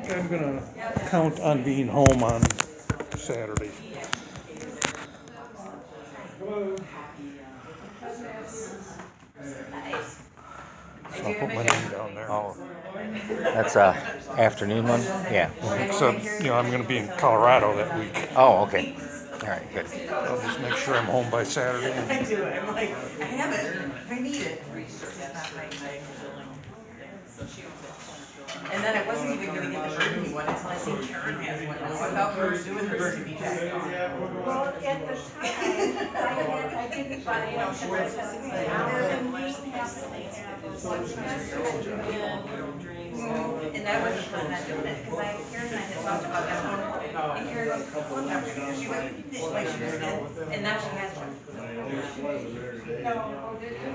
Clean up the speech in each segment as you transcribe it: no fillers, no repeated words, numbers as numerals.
think I'm gonna count on being home on Saturday. So I'll put my name down there. Oh, that's a afternoon one? Yeah. Except, I'm gonna be in Colorado that week. Oh, okay. All right, good. I'll just make sure I'm home by Saturday. I do, I'm like, I have it, I need it. And then I wasn't even gonna get the burgundy one until I seen Karen has one, so I thought we were doing the burgundy jacket. Well, at the time, I didn't buy it, because I was there and we happened to have one semester. And that was fun, not doing it, because Karen and I had talked about that one, and Karen was, she went, like she just did, and now she has one.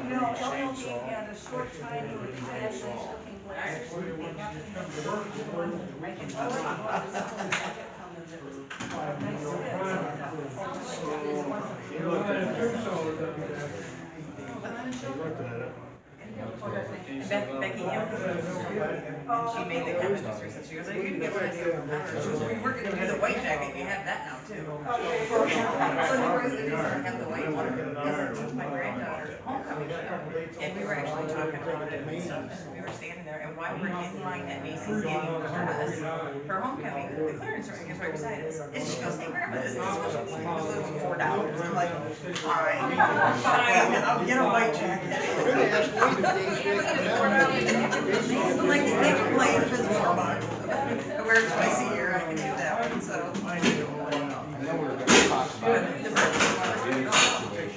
No, LLB had a short time with these actually looking glasses. They happened to have one. I can tell you. Becky Hampton, she made the comments recently, she goes, oh, you can get one of these. She goes, we were gonna do the white jacket, you have that now too. So the reason I have the white one is my granddaughter's homecoming show, and we were actually talking about it and stuff, and we were standing there, and while we're in line at Macy's getting us her homecoming, the clearance store is right beside us, and she goes, hey grandma, this is what she needs, it was like $4, I'm like, fine, I'll get a white jacket. I'm like, they can't complain if it's $4. I wear it twice a year, I can do that one, so. I do.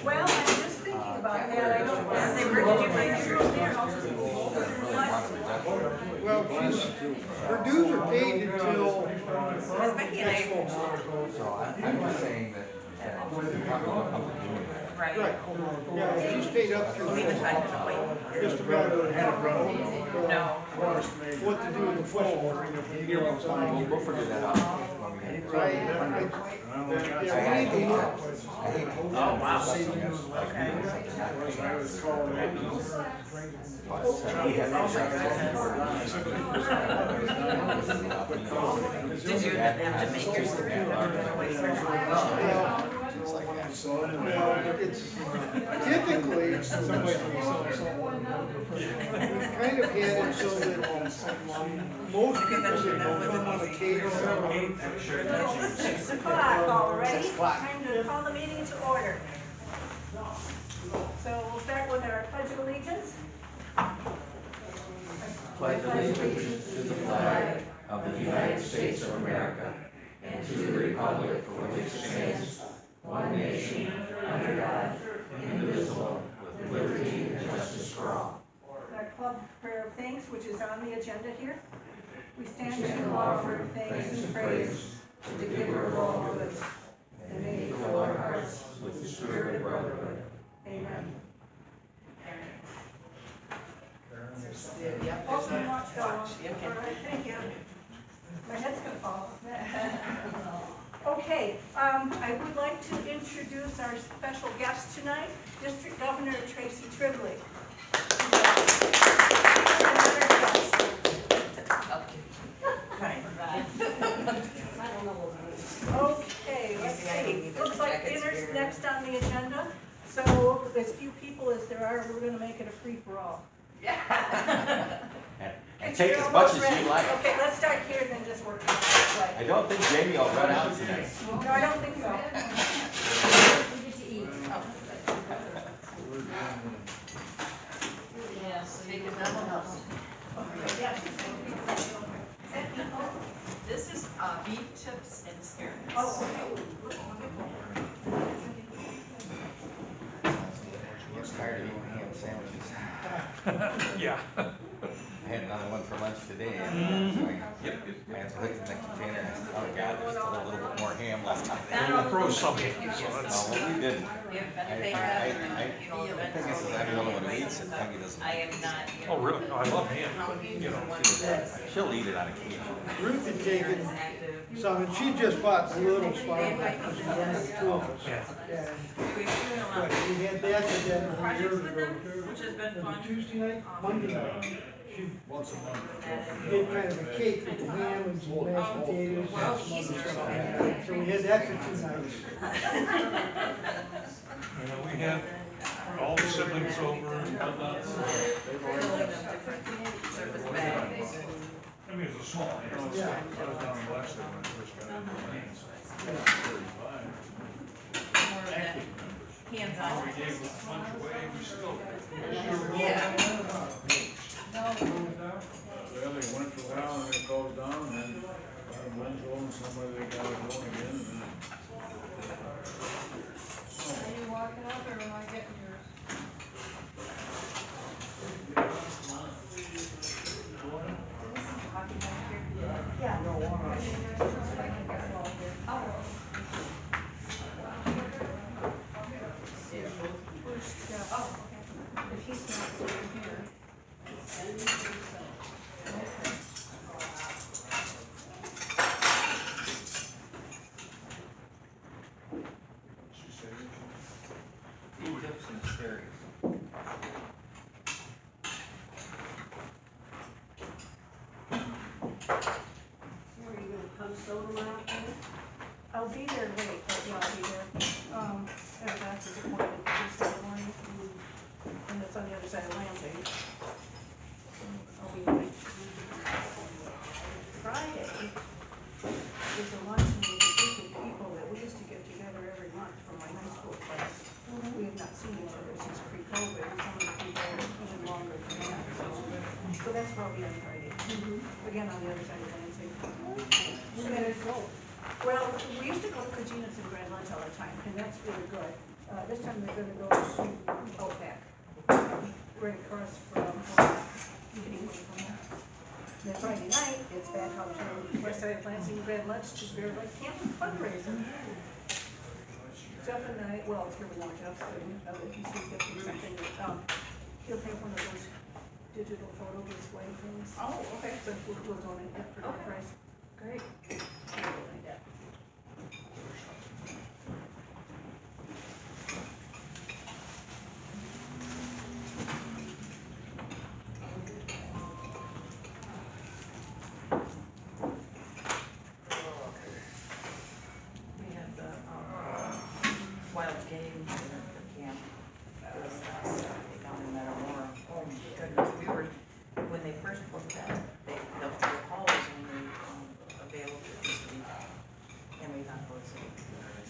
Well, I'm just thinking about that, I don't know. Say, where did you find yours? Well, her dues are paid until. Because Becky and I. So I'm just saying that we're probably not doing that. Right. Right, yeah, she's paid up through. Leave the time to wait. Just about No. what to do in the fall. We'll figure that out. Right. Yeah, we need to look. Oh, wow. Okay. Did you have to make your It's typically, we kind of had it so that most people that come on occasion. It's 6 o'clock already, time to call the meeting to order. So we'll start with our pledge of allegiance. Pledge allegiance to the flag of the United States of America and to the republic for which it stands, one nation, under God, indivisible, with liberty and justice for all. Our club prayer of thanks, which is on the agenda here. We stand to offer thanks and praise to the giver of all goods, and may he fill our hearts with the spirit of brotherhood. Amen. Yep. Oh, you want to go on? All right, thank you. My head's gonna fall. Okay, I would like to introduce our special guest tonight, District Governor Tracy Tribbley. Okay, let's see. Looks like dinner's next on the agenda. So as few people as there are, we're gonna make it a free-for-all. And take as much as you like. Okay, let's start here and then just work it out. I don't think Jamie will run out tonight. No, I don't think so. This is beef tips and asparagus. Oh, I'm tired of eating ham sandwiches. Yeah. I had another one for lunch today, and so I had to look in the container and I said, oh God, there's still a little bit more ham left on there. We'll throw some in, so No, that's, well, we didn't. We have The thing is, I'm the only one who eats it, Peggy doesn't. I am not. oh, really? No, I love ham. She'll eat it on occasion. Ruth had taken some, and she just bought a little spot. Two of us. Yeah. And we had that for dinner years ago. Which has been fun. Tuesday night, Monday night. did kind of a cake with the ham and some mashed potatoes and some other stuff like that. So we had that for 2 nights. We had all the siblings over and whatnot. Filling them different service bags and. I mean, it's a small. Yeah. I was down in Blackstone when I first got into Lanes. More of that hands-on. We gave lunch away, we still. Yeah. Well, they went for a while and it goes down and then Winslow and somebody they got it going again and then. Are you walking up or am I getting yours? Yeah. Oh, okay. If he's not sitting here. Egypt's and Syria. Where are you gonna come soda around here? I'll be there late, but yeah, I'll be there. At a doctor's appointment Tuesday morning, and it's on the other side of Lansing. I'll be late. Friday is a luncheon with a group of people that we used to get together every month from my high school class. We have not seen each other since pre-COVID, and some of the people are even longer than that. So that's probably on Friday. Again, on the other side of Lansing. Well, we used to go to Kajina's and Grand Lunch all the time, and that's really good. This time they're gonna go to Outback, right across from, then Friday night, it's back out to West Side of Lansing Grand Lunch to their like camp fundraiser. Jeff and I, well, it's really not Jeff, so if you see Jeff or something, he'll have one of those digital photo display things. Oh, okay. So we'll donate that for that price. Great. Like that. We had the, wild game dinner for camp. It was Saturday down in Metamora. Oh my goodness, we were, when they first booked that, the hall was only, available this week. And we thought, oh, so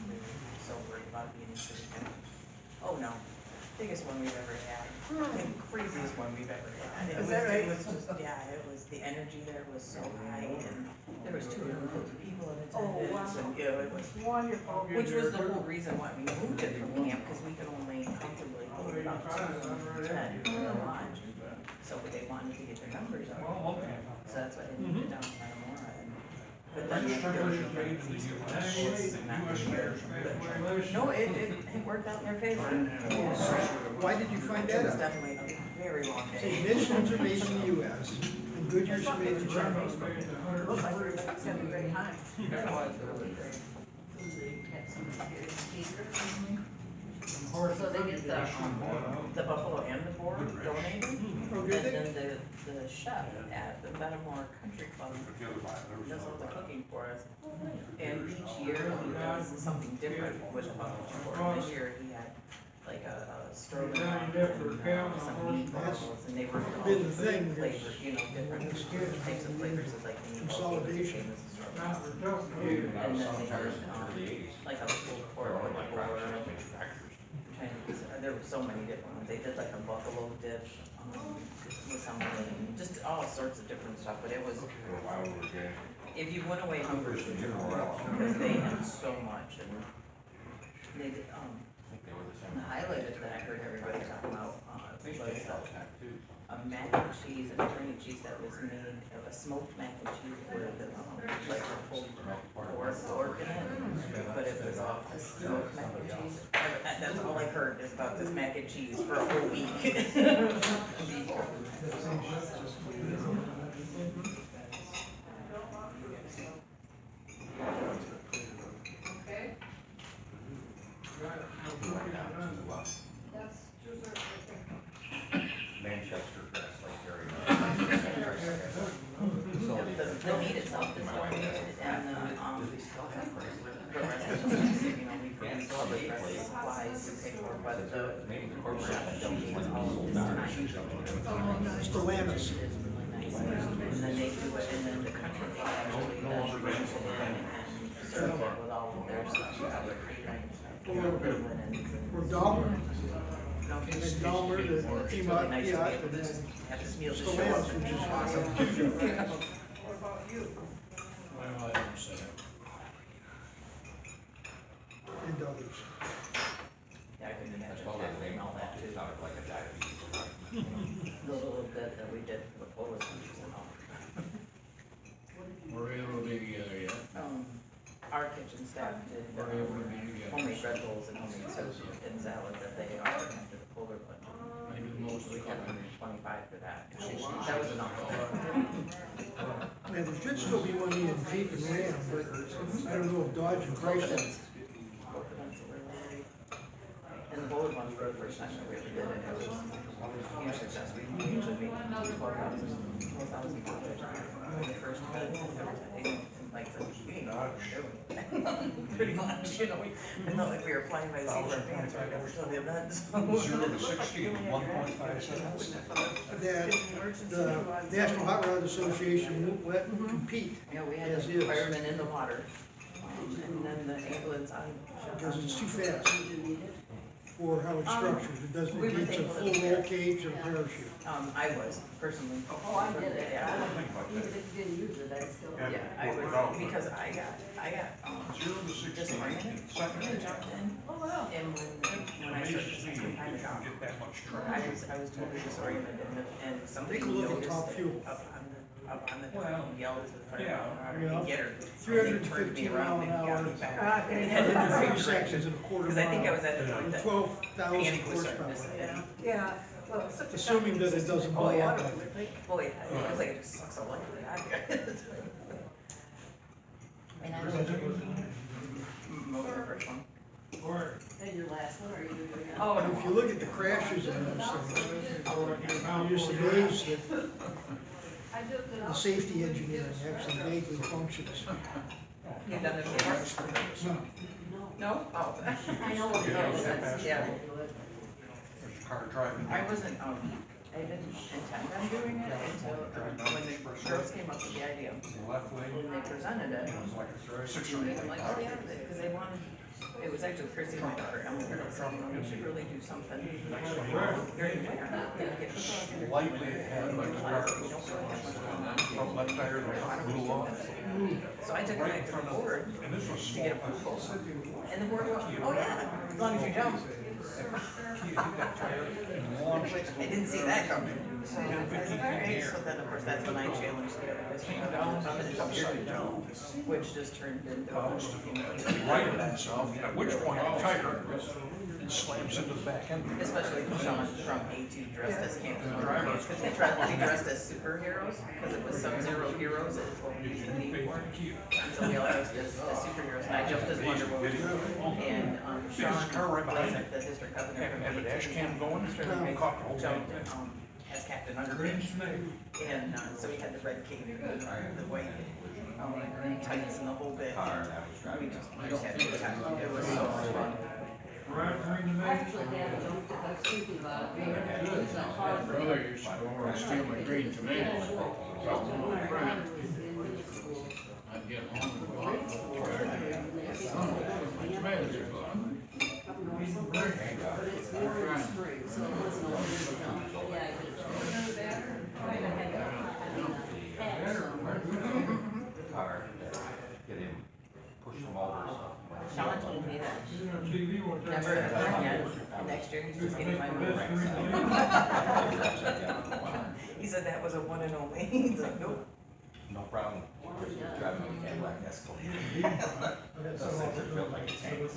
we were so worried about being in city. Oh no, biggest one we've ever had, the craziest one we've ever had. Is that right? It was just, yeah, it was, the energy there was so high and there was 250 people in attendance. wow. And, you know, it was Wonderful. which was the whole reason why we moved it from camp, because we could only comfortably hold about 210 in the lodge. So they wanted to get their numbers up. So that's why they moved it down to Metamora. But then the no, it worked out in their favor. Why did you find It that was out? definitely a very long Say, day. Michigan's are made in the US, and Goodyear's are made in China. Looks like we're having a great time. So they get the buffalo and the boar donated, Oh, and did they? then the chef at the Metamora Country Club does all the cooking for us. And each year he does something different with the buffalo boar. This year he had like a stroganoff and some meatballs, and they were all Been the thing, flavors, you know, different types of flavors of like the meatballs. Consolidation. And then they had, like a pulled pork with a boar. There were so many different ones. They did like a buffalo dish, with something, just all sorts of different stuff, but it was, if you went away hungry, because they had so much, and they did, the highlight of that I heard everybody talking about, was a mac and cheese, and a cream cheese that was made, a smoked mac and cheese with, like a pulled pork in it, but it was all smoked mac and cheese. That's all I heard is about this mac and cheese for a whole week. Manchester dress like Harry. we still have the rest of the, you know, we still have the rest of the supplies we pay for, but the, Maybe the corporate don't need all of this tonight. Stellantis. And then they do it, and then the country club actually does brings it in and serves it with all of their stuff, Or Dahmer, No, and it's Dahmer, the really Piedmont nice to be Fiat, able and to then have this meal just show up. Stellantis, which is awesome. What about you? Well, I don't say it. And others. Yeah, I can imagine That's all that having name all that too. sounded like a diabetes. The little bit that we did for the Polish countries and all. We're able to be together yet. Our kitchen staff did We're able to be together. homemade bread rolls and homemade soup and salad that they offered after the polar plunge. Maybe the most We we had can. 125 for that. That was enough. Man, there should still be money in Jeep and Ram, but I don't know if Dodge and Chrysler. Both of them, so we're really, and the Boulder one for the first time that we ever did it, it was a huge success. We usually make $12,000 when we first did it, every time, like, we ain't know what we were doing. Pretty much, you know, we felt like we were flying by the seat of our pants right up until the event, so. 0 to 60, 1.5 seconds. That the National Hot Rod Association won't let them compete Yeah, we had as the is, firemen in the water, and then the ambulance on. because it's too fast for how it's structured. It doesn't, we it were needs a thankful full that we roll had- cage and a parachute. I was personally. Oh, I did it. Yeah. Even if you didn't use it, I still. Yeah, I was, because I got, 0 to 60, disoriented, and jumped in, Oh, wow. and when I started to spend time with John, Get that much I was totally disoriented, and somebody Take a look at noticed top it fuel. up on the, yelled to the Yeah. fireman, I get her. And they 315 turned me around and mile an got me hour. back. And had to do the right 3 sections direction. and a quarter Because I think I was mile. at the point that 12,000 panic was starting to horsepower. set in. Yeah, well, it's such a. Assuming that it doesn't Oh, blow yeah. up. Well, yeah, it was like, it just sucks so luckily out here. And I was the first one. And your last one, or you doing that? Oh, If you look at the crashes in those things, I'm just amazed that the safety engineering actually vaguely functions. You've done it before? No? Oh. I know what it is. Yeah. There's a car driving. I wasn't, I didn't intend on doing it until when the girls came up with the idea. Left lane, When they presented it, it was like a 6 or 8. I'm like, oh yeah, because they wanted, it was actually Chrissy, my daughter, Ellen, said, you know, we should really do something. During winter, get people. Lightly ahead, like a car. We don't really have much going on. Front left tire blew off. So I took it back to the board And this was to small. get approval. And the board went, oh yeah, as long as you jump. He hit that tire and launched. Which I didn't see that coming. So I was like, all right, so then of course that's when I challenged the other district, I'm gonna jump here and jump, which just turned into. Righted himself, at which point the tire slams into the back end. Especially Sean from A2 dressed as campus drivers, because they tried to be dressed as superheroes, because it was Sub-Zero Heroes, is what we used to be for. And so we all dressed as superheroes, and I jumped as Wonder Woman, and Sean was at the district governor. Have a dash cam going, caught the whole Jumped thing. as Captain Underpants, and so he had the red cape, and the white tights and the whole bit. Car, and I was driving. We just had a good time, it was so much fun. I actually had jumped it, I was thinking about it, maybe it's a My hard. brother used to go over and steal my green tomatoes. I'd get home and go out and my tomatoes are gone. But it's more in the spring, so it wasn't all really done. Yeah, I did. I had to patch some. Car, get him, push him over. Sean told me that never again, next year he's just getting my motor. He said that was a one and only, he's like, nope. No problem. Driving a Cadillac Escalade. Those things are built like a tank.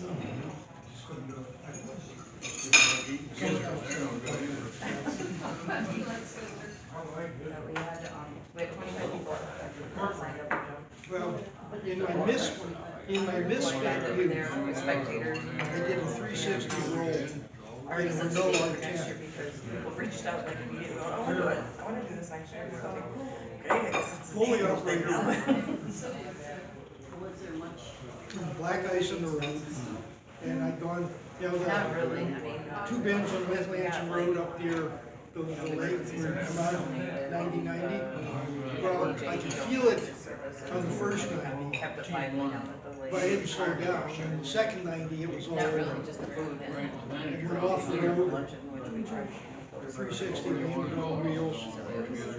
We had 25 people signed up to jump. Well, in my misspec That were view, there, we spectators. I did a 360 roll. Already And said we're no for on next year 10. because people reached out like immediately, going, I wanna do it, I wanna do this next year. So, okay, I guess it's a Fully dangerous thing operational. now. Was there much black ice on the road, and I'd gone, Not really, I mean. two bends on West Mansion Road up near the lake, where you come out of 90. Well, I could feel it on the first 90, Kept it lively down at the lake. but I didn't slow down. And the second 90, it was all Not over. really, just the food and. And we're off the road, Lunch in which we tried. 360 on wheels.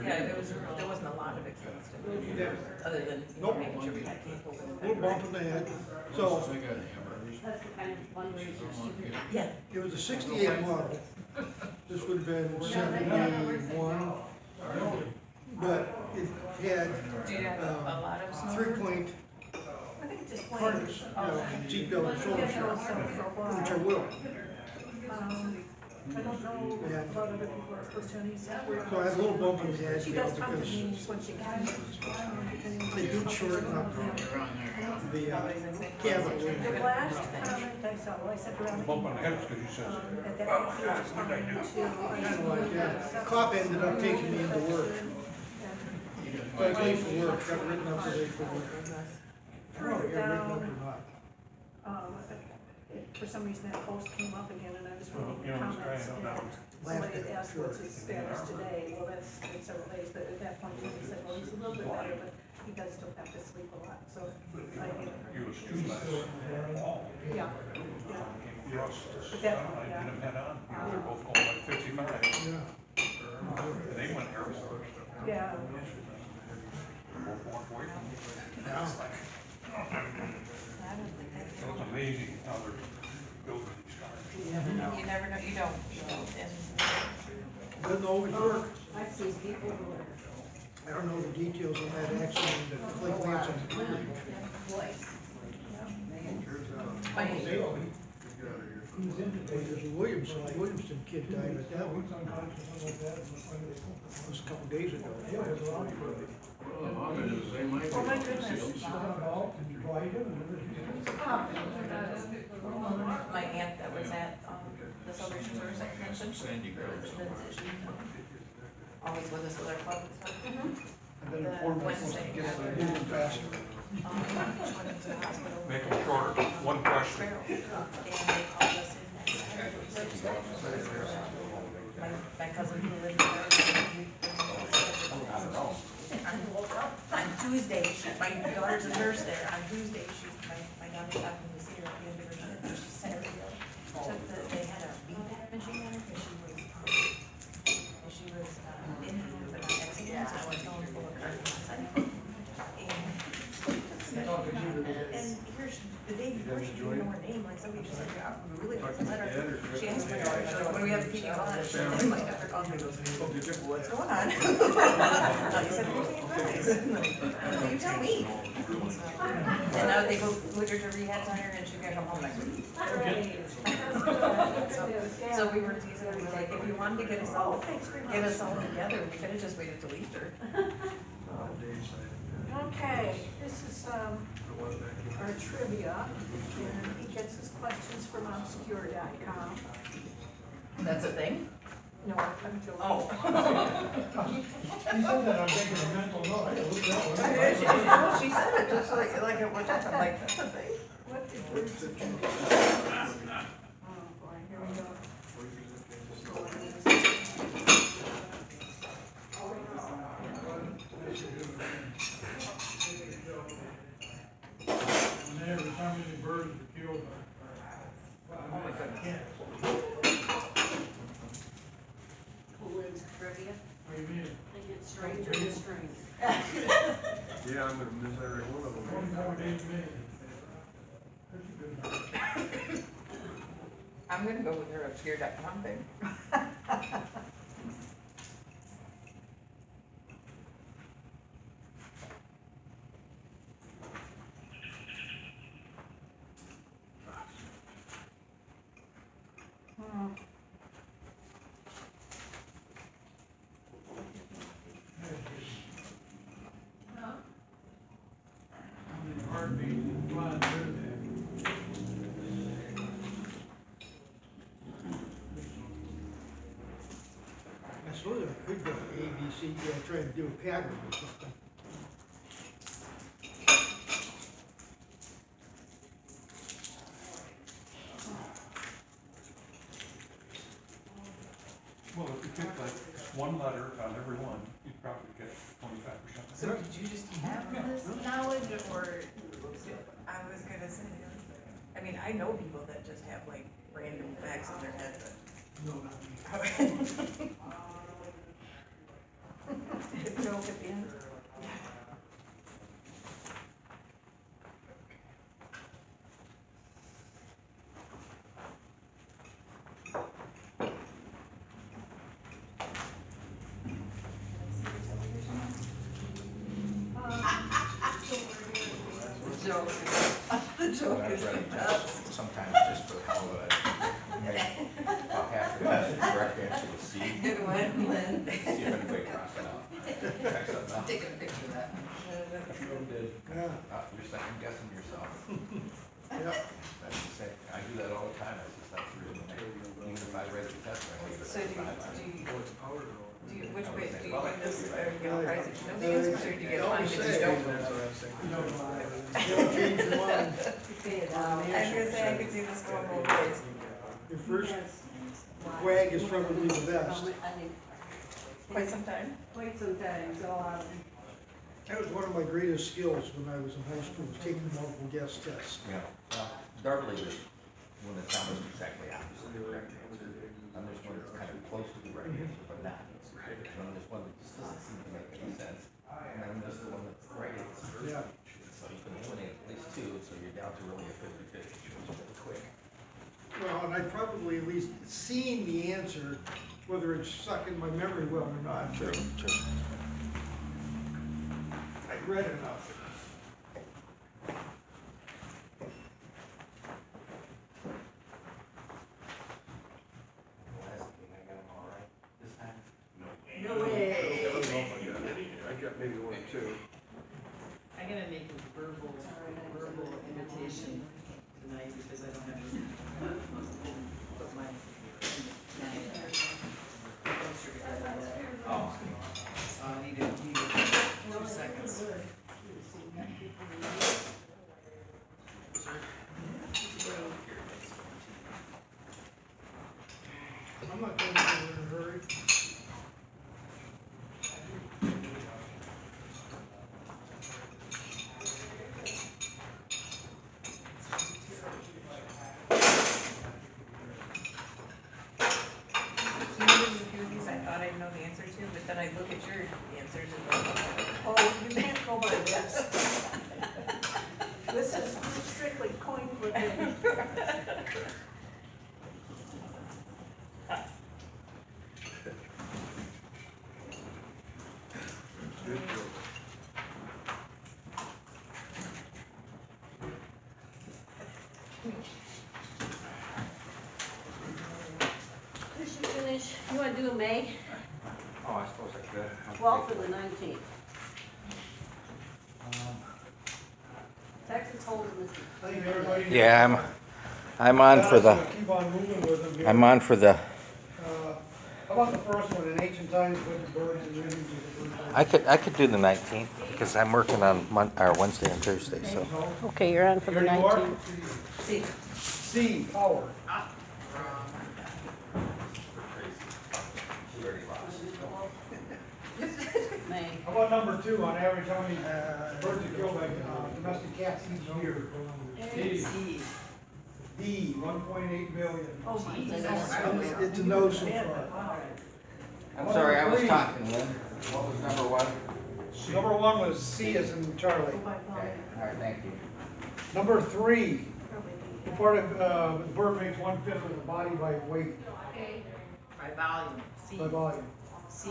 Yeah, there wasn't a lot of expense to it, Yeah, other than, you know, making sure we had people. little bump in the head. So That's the kind of fundraisers. Yeah. it was a 68 model. This would have been 71. But it had Do you have a lot of snow? 3-point I think it's just harness, seatbelt and shoulder strap, which I will. I don't know Yeah. about other people are supposed to, and he said we're. So I had a little bump in the head, She you know, does come to because meetings when she can. they did shorten up the cabin. The last comment I saw, well, I said around. Bump on the head because you said. At that point, he was trying Kind of to. like, yeah, cop ended up taking me into work. So I was late for work, got written up for late for work. I don't know Further if I got written up down, or not. for some reason that post came up again, and I was reading you know, the it's comments, kind of and down. somebody had Laughed at it, asked sure. what's his status today, well, that's been several days, but at that point, he said, well, he's a little bit better, but he does still have to sleep a lot, so I, You was too less. yeah, yeah. Russ, But that- I didn't have head on. They're both going like 55. Yeah. And they went there first. Yeah, Both walked away from me. Yeah. It's amazing how they're building these cars. You never know, you don't, and Doesn't always work. I see people who are I don't know the details on that accident at Lake Lansing. There's a Williamson kid died at that one. It was a couple days ago. oh my goodness. my aunt that was at, the celebration service I mentioned. She always with us with our club and stuff. I've been informed I'm supposed to get it moving faster. She went into the hospital. Make them shorter. One question. And they called us in my cousin who lived there. On Tuesday, my daughter's a nurse there, on Tuesday, my daughter's talking to see her at the end of her shift, she sent her bill. They had a BPAP machine on her, because she was in an accident, so I was going full of carbon monoxide. And here's, the day before, she didn't know her name, like somebody just like, yeah, really doesn't let her. She asked my daughter, she's like, when we have the meeting on, she said, my daughter called me, goes, what's going on? I said, you tell me. And now they both put her to rehab center and she got come home next week. So we were teasing, we were like, if you wanted to get us all together, we could have just waited till Easter. Okay, this is, our trivia, and he gets his questions from obscure.com. That's a thing? No, I'm joking. Oh. He said that, I'm taking a mental note, I gotta look that one up. She said it just like it was, I'm like, that's a thing. What is words of trivia? Oh, boy, here we go. And every time many birds were killed. Oh my goodness. who wins trivia, What do you mean? they get stranger and stranger. Yeah, I'm gonna miss every one of them. 24 days maybe. That's a good. I'm gonna go with her obscure.com thing. Heartbeat, flying through there. I suppose I could go to ABC, yeah, try to do a pattern or something. one letter on every one, you'd probably get 25%. So did you just have this knowledge or, I was gonna say, I mean, I know people that just have like random facts in their head, but. No, not me. Joke at the end. The joke is the best. Sometimes just for the hell of it, about half the best correct answer was C. Good one, Lynn. See if anybody crossed it out. Check something out. Take a picture of that. Yeah, You're second guessing yourself. yeah. That's the same. I do that all the time. I just that's the reason. Even if I read the test, I leave it So at do 5. you, which way, do you win this, or you get a prize if you know the answers, or do you get one if you just don't? Don't change your mind. I was gonna say, I could see this going both ways. Your first wag is probably the best. Quite some time. Wait some time, so, That was one of my greatest skills when I was in high school, was taking multiple guess tests. Yeah. Well, Darby was when it's almost exactly opposite the correct answer. And there's one that's kind of close to the right answer, but not. And then there's one that just doesn't seem to make any sense. And then there's the one that's the right answer. Yeah. So you can eliminate at least 2, so you're down to really a 50-50, which is really quick. Well, and I probably at least seen the answer, whether it's stuck in my memory well or not. True. I read enough. Last game, I got them all right this time. no way. I got maybe 1 or 2. I gotta make a verbal invitation tonight because I don't have any, but my. Oh. I need 2 seconds. I'm not going to in a hurry. You know, there's a few of these I thought I'd know the answer to, but then I look at your answers and go, Oh, you can't go by this. This is strictly coin flipping. This you finish, you wanna do a May? Oh, I suppose I could. Well, for the 19th. Texas Hold'em is I think everybody. Yeah, I'm on for the, Keep on moving with them here. I'm on for the, How about the first one, in ancient times, when the birds and ravens were the first I could do the 19th, because I'm working on Wednesday and Thursday, so. Okay, you're on for the Here you are. 19th. see, C, power. May. How about number 2, on average, how many birds are killed by domestic cats each year? see. D, 1.8 million. Oh, my It's a no so far. I'm sorry, I was talking, Lynn. What was number 1? Number 1 was C as in Charlie. Okay, all right, thank you. Number 3, the part of, the bird makes 1/5 of the body by weight, By volume, C, by volume. C,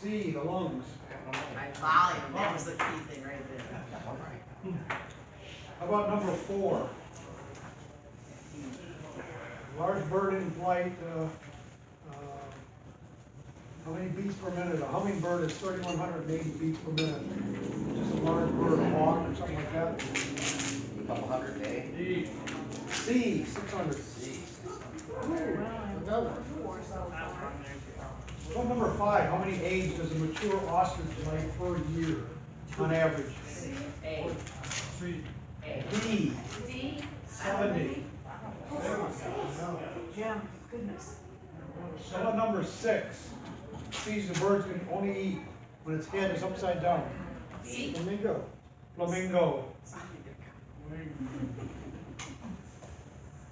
C, the lungs. by volume, that was the key thing right there. All right. How about number 4? Large bird in flight, how many beats per minute? A hummingbird is 3,180 beats per minute. Just a large bird, a hawk or something like that. Couple hundred a day. C, 600. Well, number 5, how many eggs does a mature ostrich lay per year on average? A, B, D, 70. Jim, goodness. How about number 6? species of birds can only eat when its head is upside down? Flamingo. Flamingo.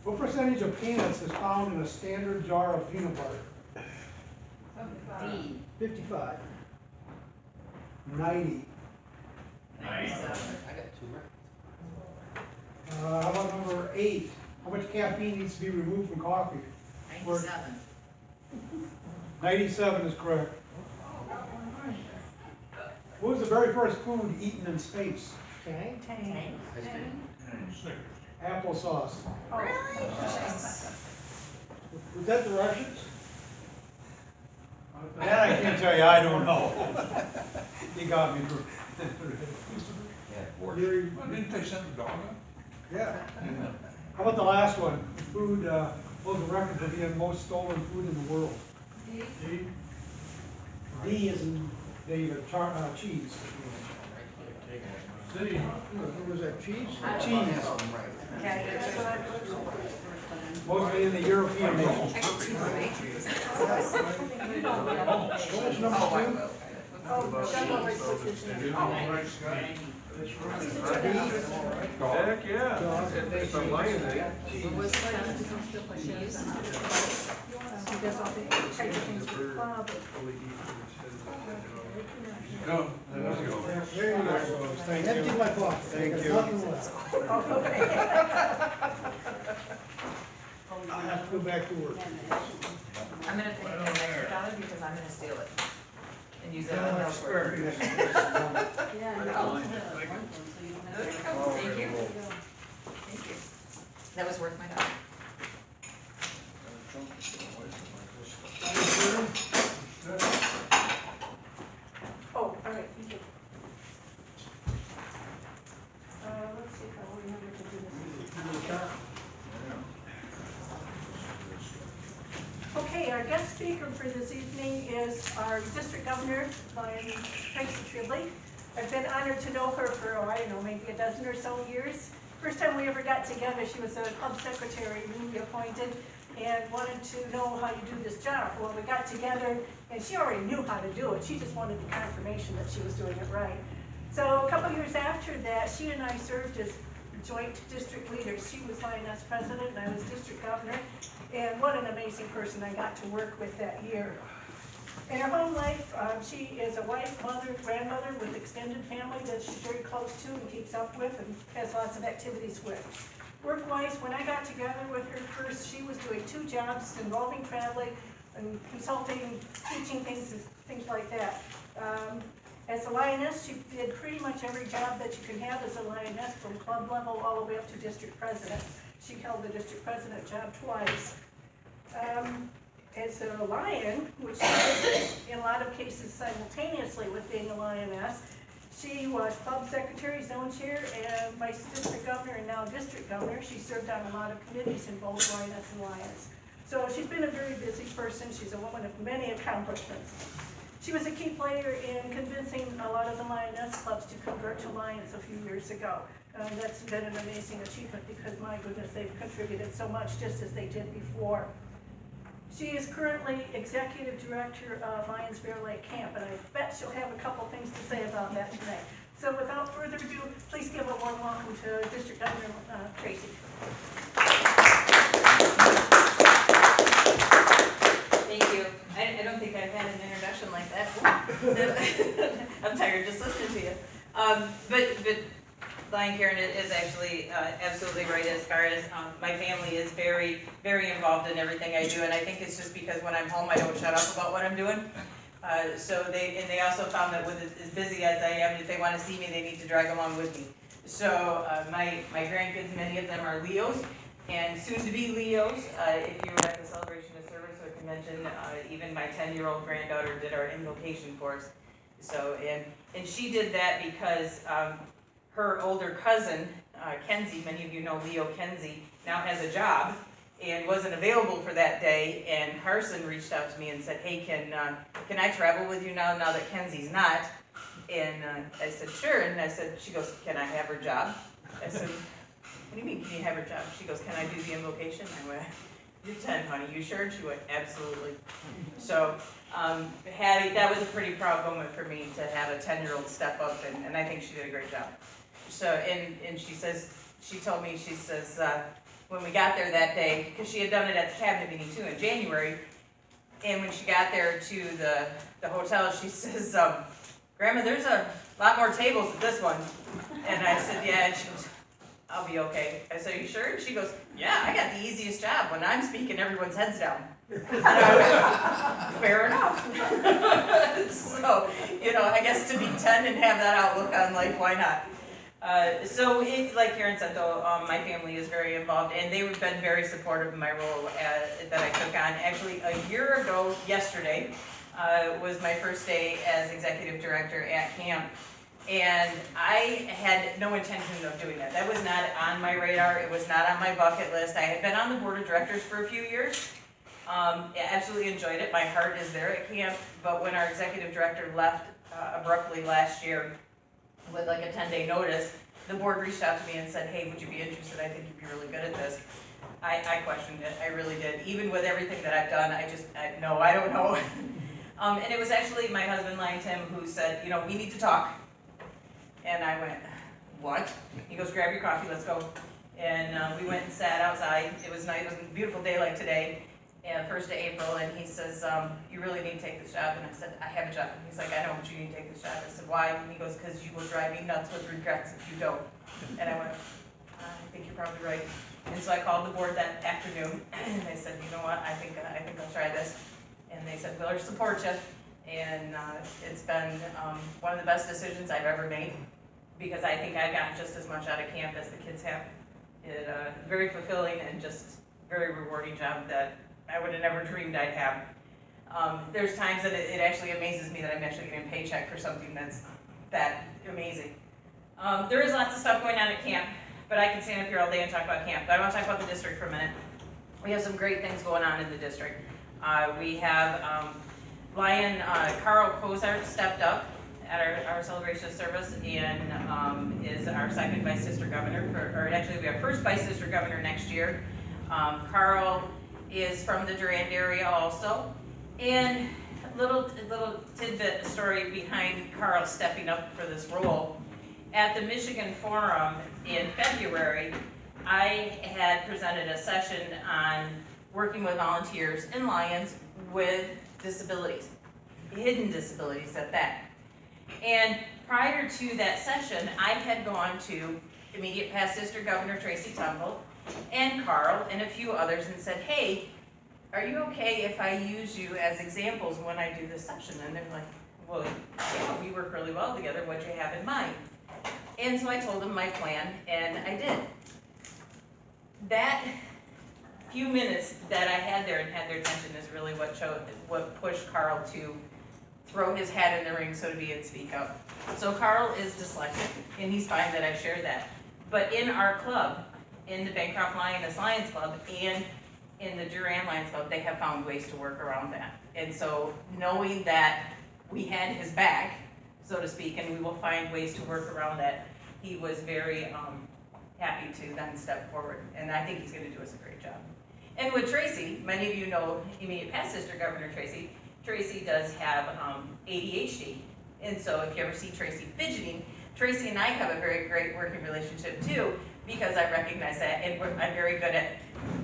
What percentage of peanuts is found in a standard jar of peanut butter? D. 55. 90. I got two records. How about number 8? How much caffeine needs to be removed from coffee? 97. 97 is correct. What was the very first food eaten in space? Tang. Applesauce. Really? Was that the Russians? That I can't tell you, I don't know. You got me. Yeah, borscht. Well, didn't they send the dog up? Yeah. How about the last one? Food, holds the record for being most stolen food in the world. D. D is in David, cheese. City. What was that, cheese? Okay, That's what I put. Mostly in the European nations. I can read the matrix. What was number Oh, I 2? will. Oh, that one was put his name. Heck, yeah. It's a lion, eh? He does all the types of things with the club. No, there you go. There you go. Thank Empty you. my pocket. Thank you. Nothing left. I have to go back to work. I'm gonna take that extra dollar because I'm gonna steal it and use it on Yeah, elsewhere. Yeah, and you also have one phone, so you don't have to. Thank you. Thank you. That was worth my dollar. Oh, all right, thank you. Let's see if I will remember to do this. Okay, our guest speaker for this evening is our district governor, Tracy Tribbley. I've been honored to know her for, I don't know, maybe a dozen or so years. First time we ever got together, she was a club secretary, newly appointed, and wanted to know how you do this job. Well, we got together, and she already knew how to do it. She just wanted the confirmation that she was doing it right. So a couple years after that, she and I served as joint district leaders. She was Lioness president, and I was district governor. And what an amazing person I got to work with that year. In her home life, she is a wife, mother, grandmother with extended family that she's very close to and keeps up with and has lots of activities with. Work-wise, when I got together with her first, she was doing 2 jobs involving traveling and consulting, teaching things like that. As a lioness, she did pretty much every job that you can have as a lioness, from club level all the way up to district president. She held the district president job twice. As a lion, which she did in a lot of cases simultaneously with being a lioness, she was club secretary, zone chair, and vice district governor, and now district governor. She served on a lot of committees in both lioness and lions. So she's been a very busy person. She's a woman of many accomplishments. She was a key player in convincing a lot of the lioness clubs to convert to lions a few years ago. That's been an amazing achievement because, my goodness, they've contributed so much just as they did before. She is currently executive director of Lions Bear Lake Camp, and I bet she'll have a couple things to say about that tonight. So without further ado, please give a warm welcome to District Governor Tracy. Thank you. I don't think I've had an introduction like that. I'm tired just listening to you. But Lion Karen is actually absolutely right as far as my family is very, very involved in everything I do, and I think it's just because when I'm home I don't shut up about what I'm doing. So they also found that with as busy as I am, if they want to see me, they need to drag along with me. So my grandkids, many of them are Leos, and soon to be Leos. If you were at the celebration of service or convention, even my 10-year-old granddaughter did our invocation for us. So and she did that because her older cousin, Kenzie, many of you know Leo Kenzie, now has a job and wasn't available for that day, and Carson reached out to me and said, hey, can I travel with you now that Kenzie's not? And I said, sure, and I said, she goes, can I have her job? I said, what do you mean, can you have her job? She goes, can I do the invocation? I went, You're 10, honey, you sure? And she went, absolutely. So, Hattie, that was a pretty proud moment for me to have a 10-year-old step up, and I think she did a great job. So, and she says, she told me, she says, when we got there that day, because she had done it at the cabinet meeting too in January, and when she got there to the hotel, she says, Grandma, there's a lot more tables at this one. And I said, yeah, and she goes, I'll be okay. I said, are you sure? And she goes, yeah, I got the easiest job. When I'm speaking, everyone's head's down. And I went, fair enough. So, I guess to be 10 and have that outlook on life, why not? So, like Karen said, though, my family is very involved, and they've been very supportive of my role that I took on. Actually, a year ago yesterday was my first day as executive director at camp, and I had no intention of doing that. That was not on my radar. It was not on my bucket list. I had been on the board of directors for a few years. I absolutely enjoyed it. My heart is there at camp, but when our executive director left abruptly last year, with like a 10-day notice, the board reached out to me and said, hey, would you be interested? I think you'd be really good at this. I questioned it, I really did. Even with everything that I've done, no, I don't know. And it was actually my husband, Lion Tim, who said, we need to talk. And I went, what? He goes, grab your coffee, let's go. And we went and sat outside. It was nice, it was a beautiful day like today. And 1st of April, and he says, you really need to take this job. And I said, I have a job. And he's like, I know, but you need to take this job. I said, why? And he goes, because you will drive me nuts with regrets if you don't. And I went, I think you're probably right. And so I called the board that afternoon, and I said, you know what, I think I'll try this. And they said, we'll support you. And it's been one of the best decisions I've ever made, because I think I got just as much out of camp as the kids have. It very fulfilling and just very rewarding job that I would have never dreamed I'd have. There's times that it actually amazes me that I'm actually getting a paycheck for something that's that amazing. There is lots of stuff going on at camp, but I can stand up here all day and talk about camp. But I want to talk about the district for a minute. We have some great things going on in the district. We have Carl Kozart stepped up at our celebration service and is our second vice district governor, or actually we have first vice district governor next year. Carl is from the Durand area also. And a little tidbit story behind Carl stepping up for this role. At the Michigan Forum in February, I had presented a session on working with volunteers in Lyons with disabilities, hidden disabilities at that. And prior to that session, I had gone to immediate past district governor Tracy Turnbull and Carl and a few others and said, hey, are you okay if I use you as examples when I do this session? And they're like, well, yeah, we work really well together. What do you have in mind? And so I told them my plan, and I did. That few minutes that I had there and had their attention is really what pushed Carl to throw his hat in the ring, so to be, and speak up. So Carl is dyslexic, and he's fine that I share that. But in our club, in the Bancroft Lioness Lions Club, and in the Durand Lions Club, they have found ways to work around that. And so knowing that we had his back, so to speak, and we will find ways to work around that, he was very happy to then step forward. And I think he's going to do us a great job. And with Tracy, many of you know immediate past district governor Tracy. Tracy does have ADHD. And so if you ever see Tracy fidgeting, Tracy and I have a very great working relationship too, because I recognize that, and I'm very good at,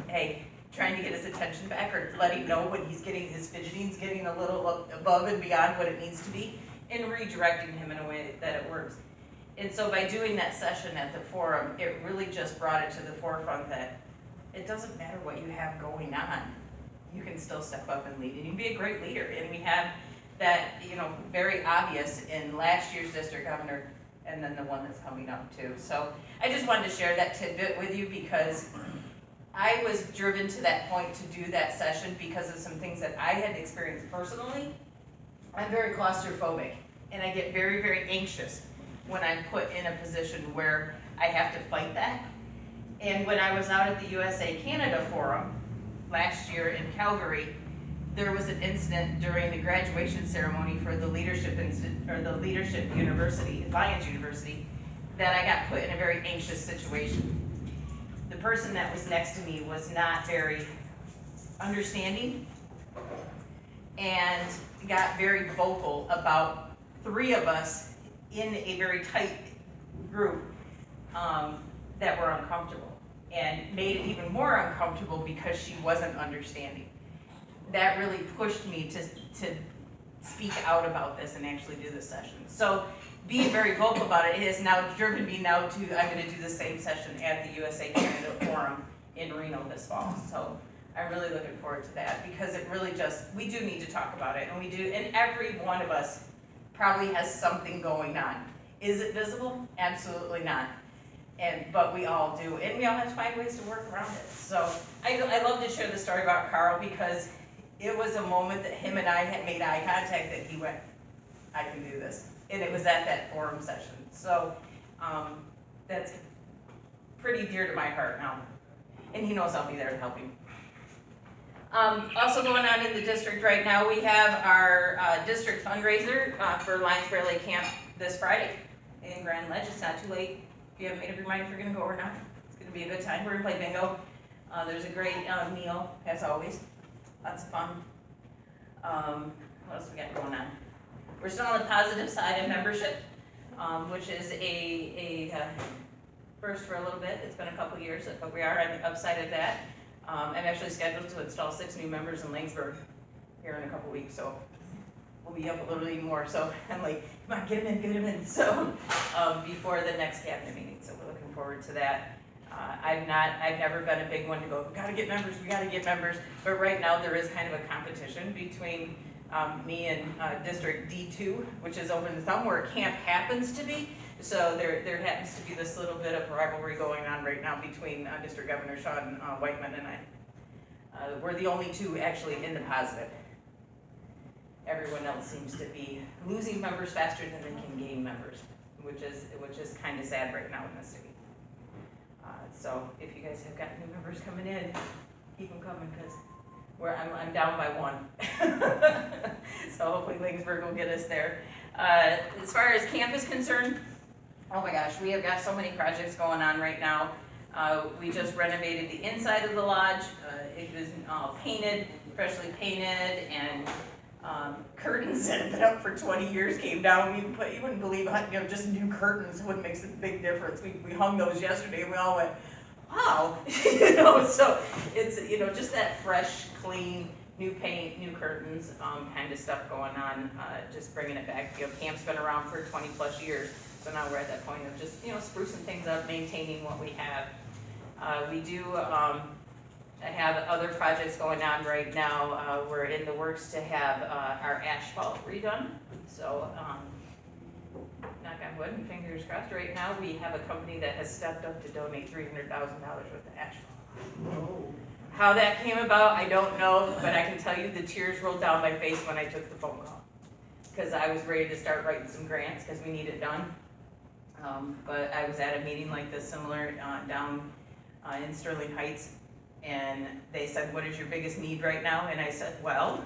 hey, trying to get his attention back or letting know when he's getting his fidgeting's getting a little above and beyond what it needs to be, and redirecting him in a way that it works. And so by doing that session at the forum, it really just brought it to the forefront that it doesn't matter what you have going on. You can still step up and lead, and you can be a great leader. And we have that, very obvious in last year's district governor, and then the one that's coming up too. So I just wanted to share that tidbit with you because I was driven to that point to do that session because of some things that I had experienced personally. I'm very claustrophobic, and I get very, very anxious when I'm put in a position where I have to fight that. And when I was out at the USA-Canada Forum last year in Calgary, there was an incident during the graduation ceremony for the Leadership University, Lions University, that I got put in a very anxious situation. The person that was next to me was not very understanding and got very vocal about 3 of us in a very tight group that were uncomfortable, and made it even more uncomfortable because she wasn't understanding. That really pushed me to speak out about this and actually do this session. So being very vocal about it has now driven me now to, I'm gonna do the same session at the USA Canada Forum in Reno this fall. So I'm really looking forward to that, because it really just, we do need to talk about it, and we do, and every one of us probably has something going on. Is it visible? Absolutely not. But we all do, and we all have to find ways to work around it. So I love to share the story about Carl, because it was a moment that him and I had made eye contact that he went, I can do this. And it was at that forum session. So that's pretty dear to my heart now. And he knows I'll be there to help him. Also going on in the district right now, we have our district fundraiser for Lions Bear Lake Camp this Friday in Grand Ledge. It's not too late. If you haven't made up your mind if you're gonna go or not, it's gonna be a good time. We're gonna play bingo. There's a great meal, as always. Lots of fun. What else we got going on? We're still on the positive side of membership, which is a first for a little bit. It's been a couple years, but we are on the upside of that. I'm actually scheduled to install 6 new members in Lanesburg here in a couple weeks, so we'll be up a little bit more. So I'm like, come on, get them in. So before the next cabinet meeting, so we're looking forward to that. I've never been a big one to go, we gotta get members, but right now there is kind of a competition between me and District D2, which is over in the thumb where camp happens to be. So there happens to be this little bit of rivalry going on right now between District Governor Sean Whiteman and I. We're the only 2 actually in the positive. Everyone else seems to be losing members faster than they can gain members, which is kind of sad right now in this city. So if you guys have got new members coming in, keep them coming, because I'm down by 1. So hopefully Lanesburg will get us there. As far as camp is concerned, oh my gosh, we have got so many projects going on right now. We just renovated the inside of the lodge. It was painted, freshly painted, and curtains that have been up for 20 years came down. You wouldn't believe, just new curtains, what makes a big difference. We hung those yesterday, and we all went, wow. So it's, just that fresh, clean, new paint, new curtains, kind of stuff going on, just bringing it back. Camp's been around for 20 plus years, so now we're at that point of just, sprucing things up, maintaining what we have. We do have other projects going on right now. We're in the works to have our asphalt redone. So, knock on wood and fingers crossed, right now we have a company that has stepped up to donate $300,000 worth of asphalt. How that came about, I don't know, but I can tell you the tears rolled down my face when I took the phone call. Because I was ready to start writing some grants because we need it done. But I was at a meeting like this, similar, down in Sterling Heights, and they said, what is your biggest need right now? And I said, well,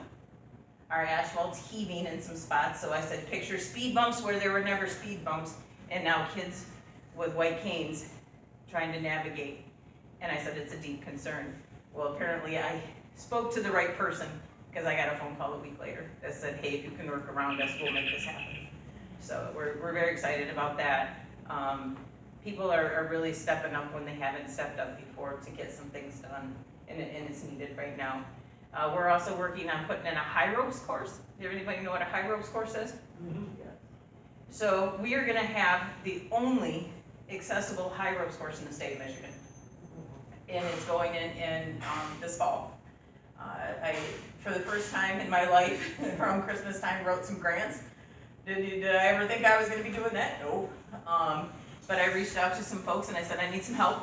our asphalt's heaving in some spots. So I said, picture speed bumps where there were never speed bumps, and now kids with white canes trying to navigate. And I said, it's a deep concern. Well, apparently I spoke to the right person, because I got a phone call a week later that said, hey, if you can work around us, we'll make this happen. So we're very excited about that. People are really stepping up when they haven't stepped up before to get some things done, and it's needed right now. We're also working on putting in a high ropes course. Does anybody know what a high ropes course is? Mm-hmm. Yeah. So we are gonna have the only accessible high ropes course in the state of Michigan. And it's going in this fall. I, for the first time in my life, around Christmas time, wrote some grants. Did I ever think I was gonna be doing that? No. But I reached out to some folks and I said, I need some help.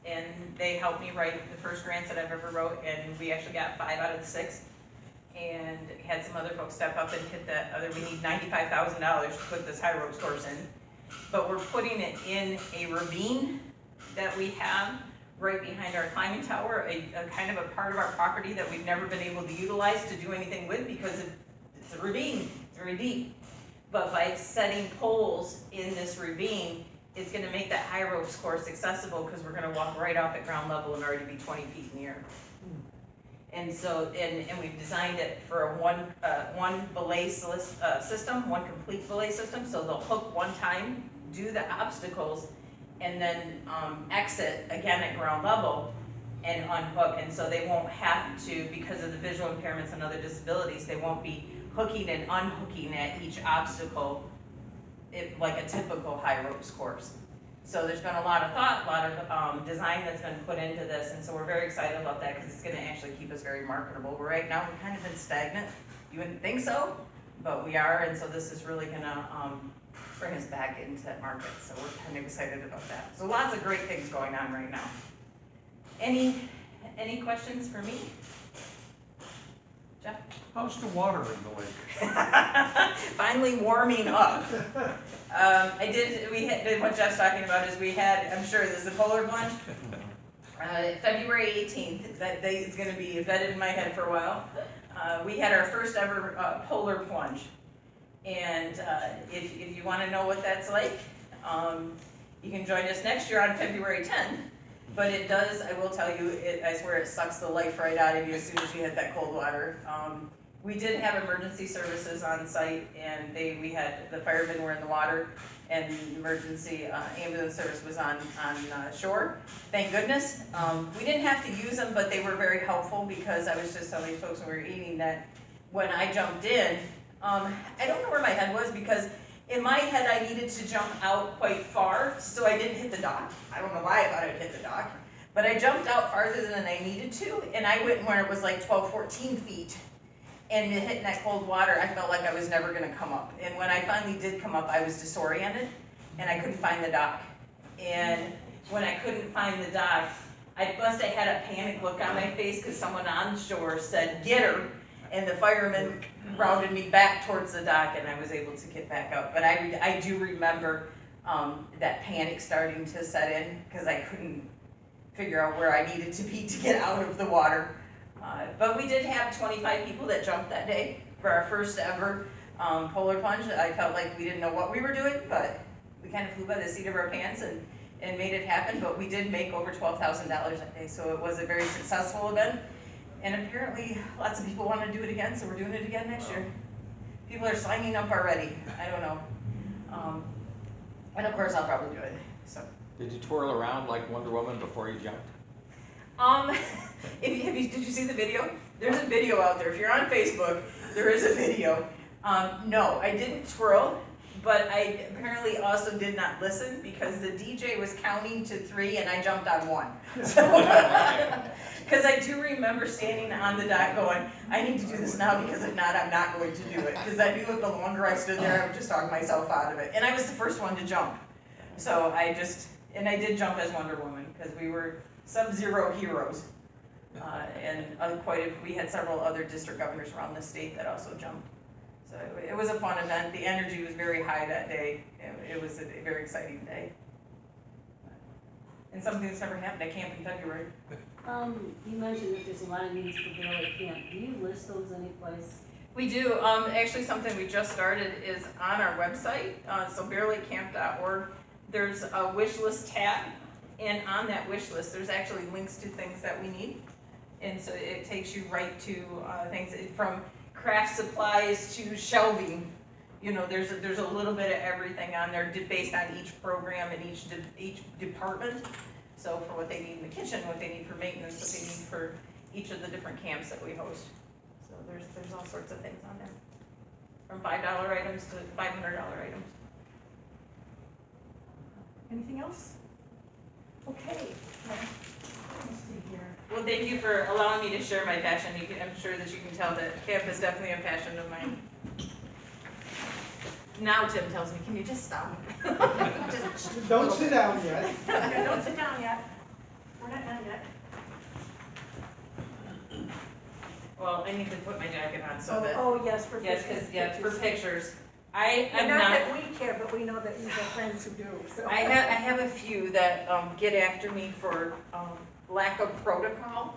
And they helped me write the first grants that I've ever wrote, and we actually got 5 out of the 6. And had some other folks step up and hit that other, we need $95,000 to put this high ropes course in. But we're putting it in a ravine that we have right behind our climbing tower, a kind of a part of our property that we've never been able to utilize to do anything with because it's a ravine, it's very deep. But by setting poles in this ravine, it's gonna make that high ropes course accessible because we're gonna walk right off at ground level and already be 20 feet in the air. And so, and we've designed it for a one belay system, one complete belay system, so they'll hook one time, do the obstacles, and then, exit again at ground level and unhook, and so they won't have to, because of the visual impairments and other disabilities, they won't be hooking and unhooking at each obstacle like a typical high ropes course. So there's been a lot of thought, a lot of design that's been put into this, and so we're very excited about that because it's going to actually keep us very marketable. Right now we're kind of been stagnant. You wouldn't think so, but we are, and so this is really going to bring us back into that market. So we're kind of excited about that. So lots of great things going on right now. Any questions for me? Jeff? How's the water in the lake? Finally warming up. What Jeff's talking about is we had, I'm sure this is the polar plunge. February 18th, that date is gonna be embedded in my head for a while. We had our first ever polar plunge. And if you wanna know what that's like, you can join us next year on February 10th. But it does, I will tell you, I swear it sucks the life right out of you as soon as you hit that cold water. We did have emergency services on site, and we had, the firemen were in the water, and emergency ambulance service was on shore. Thank goodness. We didn't have to use them, but they were very helpful, because I was just telling folks when we were eating that when I jumped in, I don't know where my head was, because in my head, I needed to jump out quite far, so I didn't hit the dock. I don't know why I thought I'd hit the dock, but I jumped out farther than I needed to, and I went where it was like 12, 14 feet. And hitting that cold water, I felt like I was never gonna come up. And when I finally did come up, I was disoriented, and I couldn't find the dock. And when I couldn't find the dock, I must have had a panic look on my face, because someone on shore said, "Get her," and the firemen routed me back towards the dock, and I was able to get back up. But I do remember that panic starting to set in, because I couldn't figure out where I needed to be to get out of the water. But we did have 25 people that jumped that day for our first ever polar plunge. I felt like we didn't know what we were doing, but we kind of flew by the seat of our pants and made it happen. But we did make over $12,000 that day, so it was a very successful event. And apparently lots of people want to do it again, so we're doing it again next year. People are signing up already. I don't know. And of course I'll probably do it. So. Did you twirl around like Wonder Woman before you jumped? Did you see the video? There's a video out there. If you're on Facebook, there is a video. No, I didn't twirl, but I apparently also did not listen, because the DJ was counting to 3 and I jumped on 1. Because I do remember standing on the dock going, I need to do this now, because if not, I'm not going to do it. Because I knew that the longer I stood there, I would just talk myself out of it. And I was the first one to jump. So I did jump as Wonder Woman, because we were Sub-Zero heroes. We had several other district governors around the state that also jumped. So it was a fun event. The energy was very high that day. It was a very exciting day. And something that's never happened at camp in February. You mentioned that there's a lot of needs for Bear Lake Camp. Do you list those anyplace? We do. Actually, something we just started is on our website, so bearlakecamp.org. There's a wish list tab, and on that wish list, there's actually links to things that we need. And so it takes you right to things from craft supplies to shelving. You know, there's a little bit of everything on there based on each program and each department. So for what they need in the kitchen, what they need for maintenance, what they need for each of the different camps that we host. So there's all sorts of things on there, from $5 items to $500 items. Anything else? Okay. Let's see here. Well, thank you for allowing me to share my passion. I'm sure that you can tell that camp is definitely a passion of mine. Now Tim tells me, can you just stop? Don't sit down yet. Don't sit down yet. We're not done yet. Well, I need to put my jacket on so that, Oh, yes, for yes, pictures. because, for pictures. I am And not not, that we care, but we know that you have friends who do, so. I have a few that get after me for lack of protocol.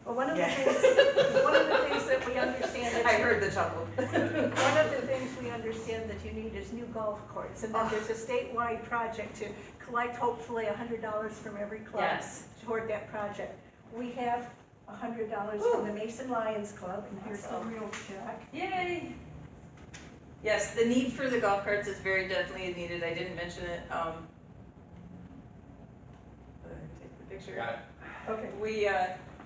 Well, one of the Yeah. things that we understand I that heard the chuckle. one of the things we understand that you need is new golf courts, and then there's a statewide project to collect hopefully $100 from every club Yes. toward that project. We have $100 from the Mason Lions Club, and here's the real check. Yay! Yes, the need for the golf carts is very definitely needed, I didn't mention it, take the picture. Got it. Okay,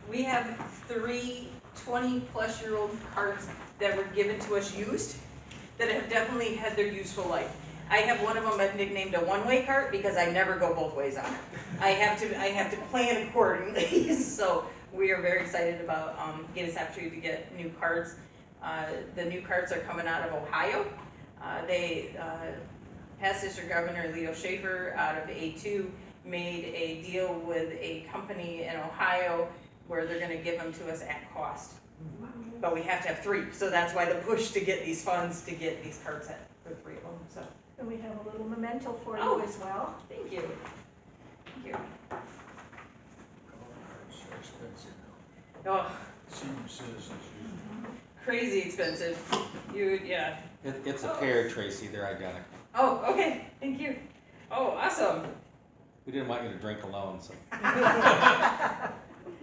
We have 3 20-plus-year-old carts that were given to us used, that have definitely had their useful life. I have one of them I've nicknamed a one-way cart because I never go both ways on it. I have to plan accordingly, so we are very excited about getting this opportunity to get new carts. The new carts are coming out of Ohio. Past District Governor Leo Schaefer out of A2 made a deal with a company in Ohio where they're gonna give them to us at cost. But we have to have 3, so that's why the push to get these funds to get these carts at for 3 of them, so. and we have a little memento for Oh. you as well. Thank you. Thank you. It's so expensive Oh, now. Senior citizens use crazy expensive. Yeah. It's a pair, Tracy, they're identical. Oh, okay, thank you. Oh, awesome. We didn't want you to drink alone, so.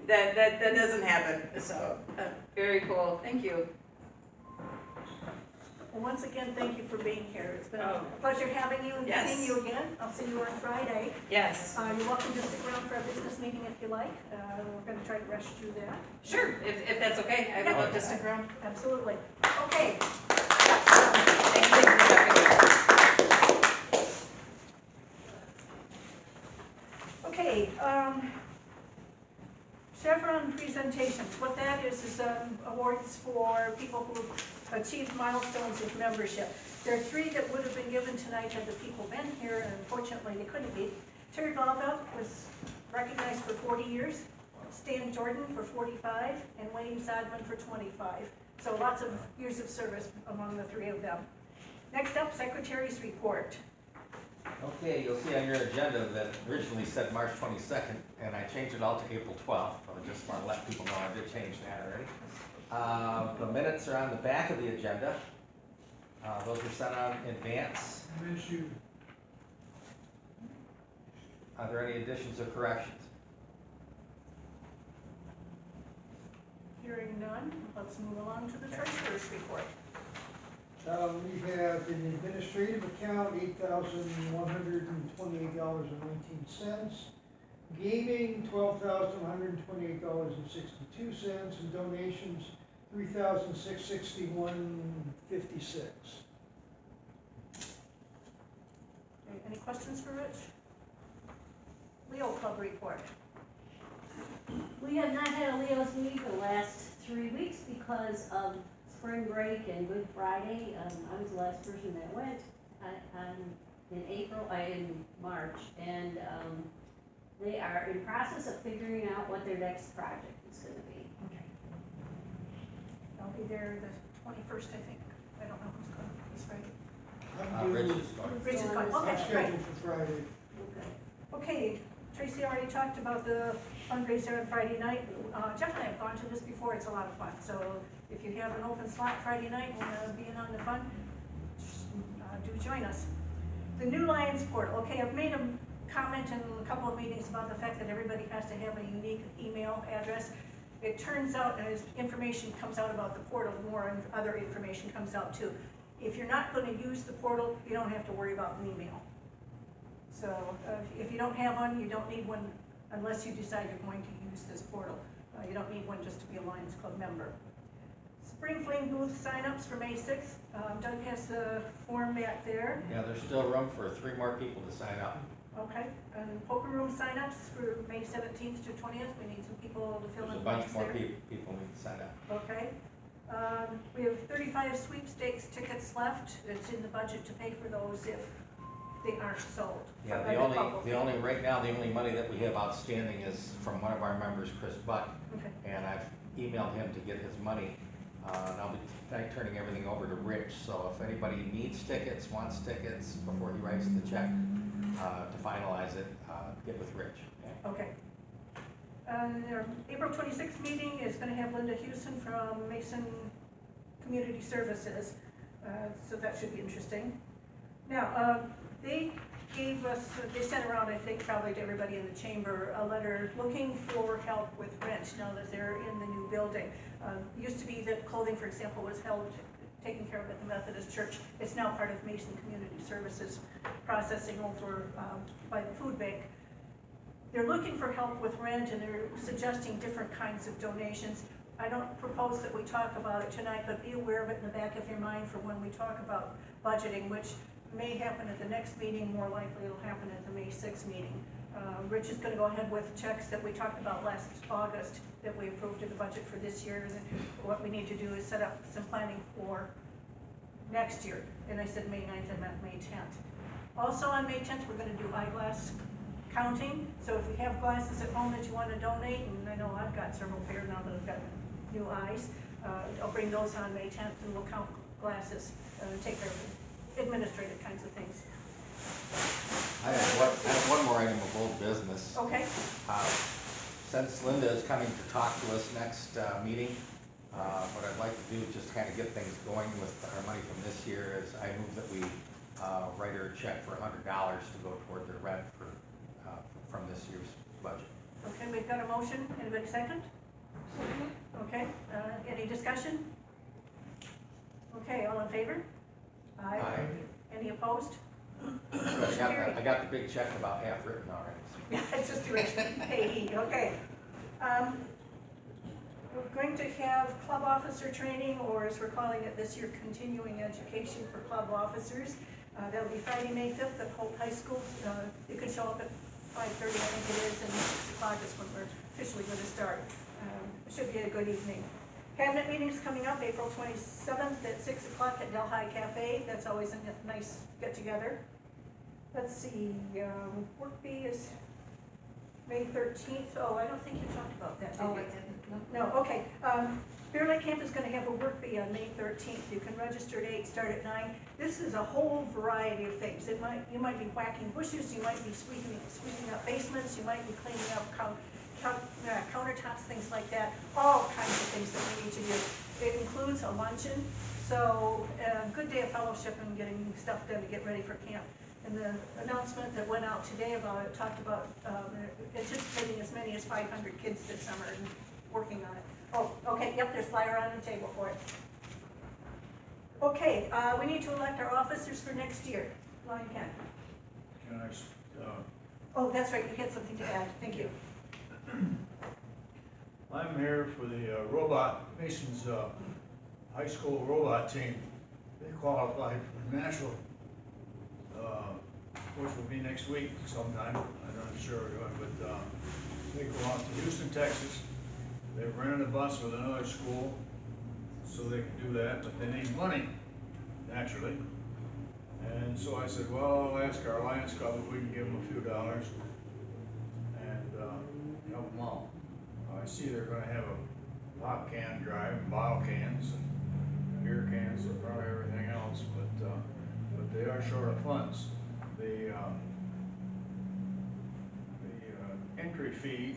That doesn't happen, so, very cool, thank you. And once again, thank you for being here. It's been a Oh. pleasure having you and Yes. seeing you again. I'll see you on Friday. Yes, You're welcome to stick around for our business meeting if you like. We're gonna try to rush through that. sure, if that's okay, I would love to stick around. Absolutely. Okay. Thank you for having me. Okay, Chevron presentations. What that is awards for people who achieved milestones with membership. There are 3 that would have been given tonight had the people been here, and unfortunately they couldn't be. Terry Galvelt was recognized for 40 years, Stan Jordan for 45, and Wayne Zodman for 25. So lots of years of service among the 3 of them. Next up, Secretary's report. Okay, you'll see on your agenda that originally said March 22nd, and I changed it all to April 12th. I just want to let people know I did change that already. The minutes are on the back of the agenda. Those were sent out in advance. Are there any additions or corrections? Hearing none, let's move along to the treasurer's report. We have in the administrative account, $8,128.19. Gaming, $12,128.62, and donations, $3,661.56. Okay, any questions for Rich? Leo Club report. We have not had a Leo's meet the last 3 weeks because of spring break and Good Friday. I was the last person that went in March, and they are in process of figuring out what their next project is gonna be. Okay. I'll be there the 21st, I think. I don't know who's going this Friday. Rich is going. Rich is going, I'm okay, great. scheduled for Friday. Okay. Okay, Tracy already talked about the fundraiser on Friday night. Jeff and I have gone to this before, it's a lot of fun. So if you have an open slot Friday night and want to be in on the fun, do join us. The new Lions portal, okay, I've made a comment in a couple of meetings about the fact that everybody has to have a unique email address. It turns out, as information comes out about the portal, more and other information comes out too. If you're not going to use the portal, you don't have to worry about an email. So if you don't have one, you don't need one unless you decide you're going to use this portal. You don't need one just to be a Lions Club member. Spring Fling booth signups for May 6th. Doug has the form back there. Yeah, there's still room for 3 more people to sign up. Okay, and poker room signups for May 17th to 20th. We need some people to fill There's a in bunch blanks more there. people need to sign up. Okay. We have 35 sweepstakes tickets left. It's in the budget to pay for those if they aren't sold. Yeah, By public. right now, the only money that we have outstanding is from one of our members, Chris Buck, Okay. and I've emailed him to get his money. And I'll be turning everything over to Rich, so if anybody needs tickets, wants tickets, before he writes the check, to finalize it, get with Rich. Okay. Our April 26th meeting is going to have Linda Houston from Mason Community Services, so that should be interesting. Now, they gave us, they sent around, I think probably to everybody in the chamber, a letter looking for help with rent now that they're in the new building. Used to be that clothing, for example, was held, taken care of at the Methodist Church. It's now part of Mason Community Services, processing over by the food bank. They're looking for help with rent, and they're suggesting different kinds of donations. I don't propose that we talk about it tonight, but be aware of it in the back of your mind for when we talk about budgeting, which may happen at the next meeting, more likely it'll happen at the May 6th meeting. Rich is gonna go ahead with checks that we talked about last August that we approved in the budget for this year, and what we need to do is set up some planning for next year. And I said May 9th, and not May 10th. Also on May 10th, we're gonna do eyeglass counting. So if you have glasses at home that you wanna donate, and I know I've got several pairs now that I've got new eyes, I'll bring those on May 10th, and we'll count glasses, take care of administrative kinds of things. I have one more item of old business. Okay, Since Linda is coming to talk to us next meeting, what I'd like to do is just kind of get things going with our money from this year is I move that we write her a check for $100 to go toward the rent from this year's budget. okay, we've got a motion. Anybody second? Okay, any discussion? Okay, all in favor? Aye. Any opposed? I got the big check about half written already. Yeah, it's just too much payee, okay. We're going to have club officer training, or as we're calling it this year, continuing education for club officers. That'll be Friday, May 5th at Hope High School. You can show up at 5:30, I think it is, and 6 o'clock is when we're officially going to start. It should be a good evening. Cabinet meeting's coming up April 27th at 6 o'clock at Delhi Cafe. That's always a nice get-together. Let's see, work bee is May 13th. Oh, I don't think you talked about that, did you? No, okay. Bear Lake Camp is going to have a work bee on May 13th. You can register at 8, start at 9. This is a whole variety of things. You might be whacking bushes, you might be sweeping up basements, you might be cleaning up countertops, things like that. All kinds of things that we need to do. It includes a luncheon, so good day of fellowship and getting stuff done to get ready for camp. And the announcement that went out today about it talked about anticipating as many as 500 kids this summer and working on it. Oh, okay, yep, there's flyer on the table for it. Okay, we need to elect our officers for next year. Long again. Can I, Oh, that's right, you had something to add, thank you. I'm here for the Mason's high school robot team. They qualified for the national, which will be next week sometime. I'm not sure, but they go off to Houston, Texas. They've rented a bus with another school, so they can do that, but they need money, naturally. And so I said, well, I'll ask our Lions Club if we can give them a few dollars and help them out. I see they're gonna have a pop can drive, and bottle cans, and beer cans, and probably everything else, but they are short of funds. The entry fee,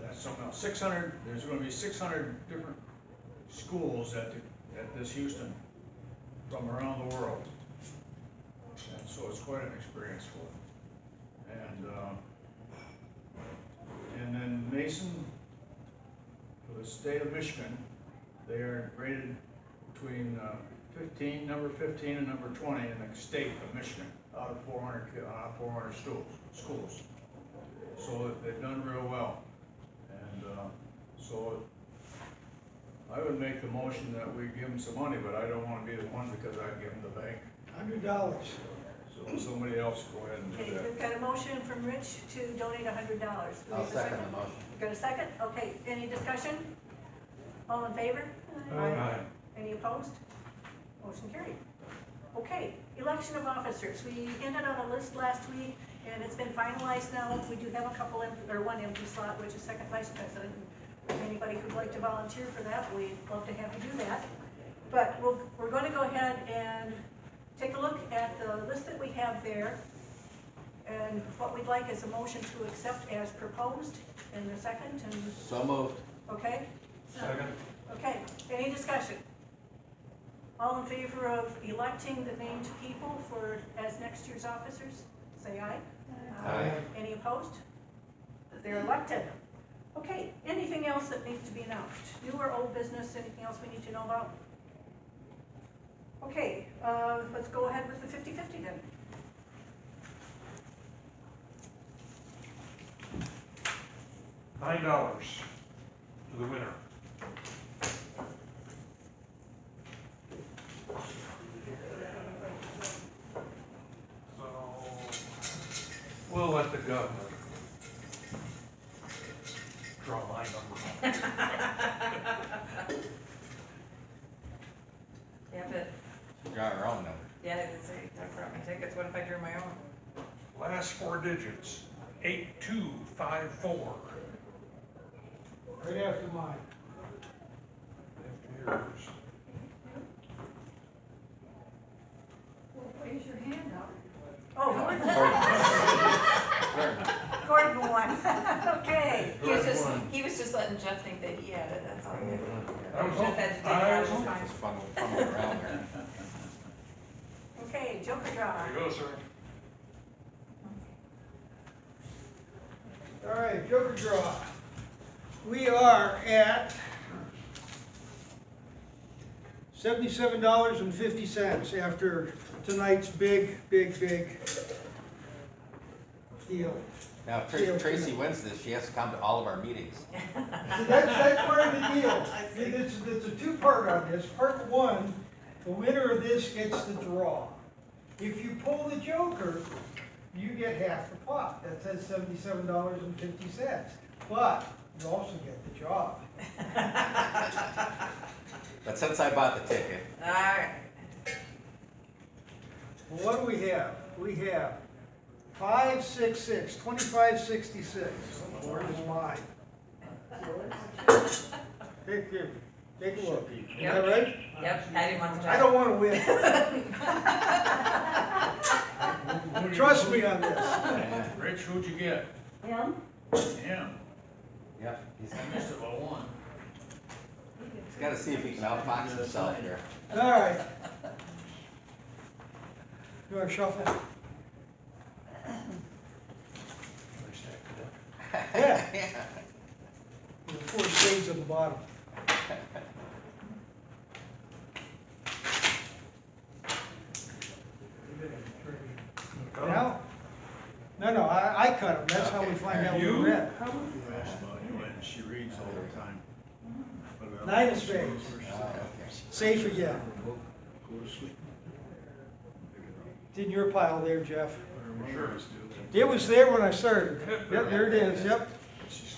that's something else, 600, there's gonna be 600 different schools at this Houston from around the world. And so it's quite an experience for them. And then Mason, for the state of Michigan, they are rated between number 15 and number 20 in the state of Michigan, out of 400 schools. So they've done real well. And so I would make the motion that we give them some money, but I don't want to be the one because I'd give them the bank. $100. So somebody else go ahead and Okay, do that. we've got a motion from Rich to donate $100. I'll second the motion. You got a second? Okay, any discussion? All in favor? Aye. Any opposed? Motion carried. Okay, election of officers. We ended on a list last week, and it's been finalized now. We do have one empty slot, which is second vice president. If anybody who'd like to volunteer for that, we'd love to have you do that. But we're going to go ahead and take a look at the list that we have there. And what we'd like is a motion to accept as proposed in the second. And So moved. okay? Second. Okay, any discussion? All in favor of electing the named people as next year's officers? say aye. Aye. Any opposed? They're elected. Okay, anything else that needs to be announced? New or old business, anything else we need to know about? Okay, let's go ahead with the 50-50 then. $9 to the winner. So, we'll let the governor draw my number. Yeah, but, We got our own number. yeah, I didn't say, I brought my tickets, what if I drew my own? Last four digits, 8254. Right after mine. After yours. Raise your hand up. Oh, Gordon. Gordon won. Okay. He was just letting Jeff think that he had it, that's all. That was Jeff had to take it I out was of his hoping. mind. Just fumbling around there. Okay, Joker draw. There you go, sir. All right, Joker draw. We are at $77.50 after tonight's big deal. Now, if Tracy wins this, she has to come to all of our meetings. So that's part of the deal. It's a two-part on this. Part one, the winner of this gets the draw. If you pull the Joker, you get half the pot. That says $77.50. But you also get the job. But since I bought the ticket, Alright, Well, what do we have? We have 566, 2566. Where is mine? Take a look. Is that right? yep, I didn't want to. I don't want to win. Trust me on this. Rich, who'd you get? Him? Him. yeah, I missed it by one. he's gotta see if he can outfox himself here. All right. You want to shuffle? Yeah. The 4 spades at the bottom. Now? No, I cut them. That's how we find out You? we're red. You asked about you, and she reads all the time. 9 of spades. Safe again. Go to sleep. It's in your pile there, Jeff. Sure. It was there when I started. Yep, there it is, yep.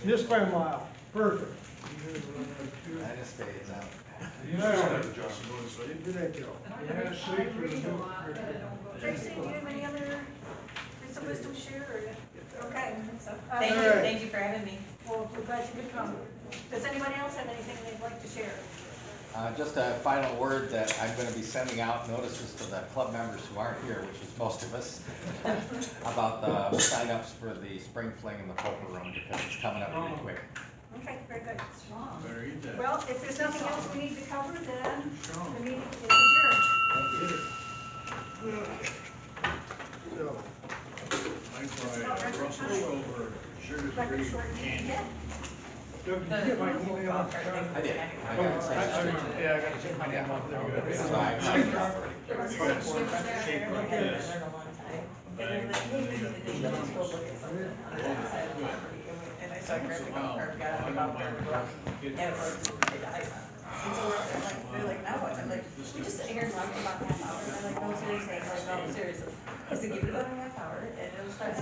Missed by a mile. Perfect. 9 of spades out. You just gotta adjust. Go to sleep. Do that, Joe. Tracy, do you have any other bits of wisdom to share, or? Okay. Thank you, Alright. thank you for having me. Well, we're glad you could come. Does anybody else have anything they'd like to share? Just a final word that I'm gonna be sending out notices to the club members who aren't here, which is most of us, about the signups for the spring fling in the poker room, because it's coming up pretty quick. Okay, very good. Better eat that. Well, if there's nothing else we need to cover, then the meeting is adjourned. So, I tried Russell over Record sugar-free short meeting, candy. yeah. Doug, did you get my email? I did. I got it sent. Yeah, I gotta check my name out there. So I- And I saw Greg go, or got out about there. And it was, they died. And so they're like, now what? I'm like, we just sit here and talk about half hour. And they're like, no, seriously. I'm like, no, seriously. I said, give it about a half hour and it'll start.